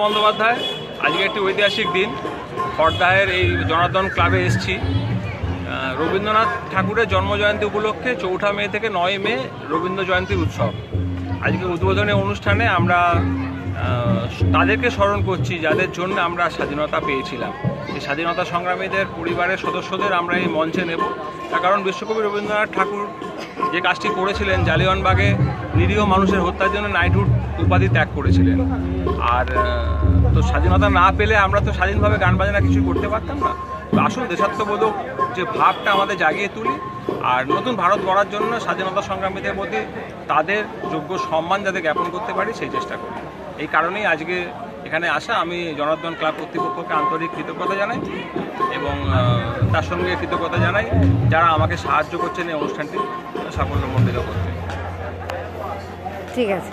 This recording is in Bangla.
বন্দ্যোপাধ্যায়। আজকে একটি ঐতিহাসিক দিন। খড়দাহের এই জনার্দন ক্লাবে এসেছি। রবীন্দ্রনাথ ঠাকুরের জন্মজয়ন্তী উপলক্ষে 4 মে থেকে 9 মে রবীন্দ্র জয়ন্তী উৎসব। আজকে উদ্বোধনী অনুষ্ঠানে আমরা তাদেরকে স্মরণ করছি যাদের জন্য আমরা স্বাধীনতা পেয়েছিলাম। এই স্বাধীনতা সংগ্রামীদের পরিবারের সদস্যদের আমরা এই মঞ্চে নেব। তার কারণ বিশ্বকবি রবীন্দ্রনাথ ঠাকুর যে কাজটি করেছিলেন, জালিয়ানবাগে নিরীহ মানুষের হত্যার জন্য নাইটহুড উপাধি ত্যাগ করেছিলেন। আর তো স্বাধীনতা না পেলে আমরা তো স্বাধীনভাবে গান বাজনা কিছু করতে পারতাম না। তো আসুন দেশাত্মবোধক যে ভাবটা আমাদের জাগিয়ে তুলি, আর নতুন ভারত গড়ার জন্য স্বাধীনতা সংগ্রামীদের প্রতি তাদের যোগ্য সম্মান যাতে জ্ঞাপন করতে পারি সেই চেষ্টা করি। এই কারণেই আজকে এখানে আসা। আমি জনার্দন ক্লাব কর্তৃপক্ষকে আন্তরিক কৃতজ্ঞতা জানাই এবং তার সঙ্গে কৃতজ্ঞতা জানাই যারা আমাকে সাহায্য করছেন এই অনুষ্ঠানটি সাফল্যমণ্ডিত করতে। ঠিক আছে।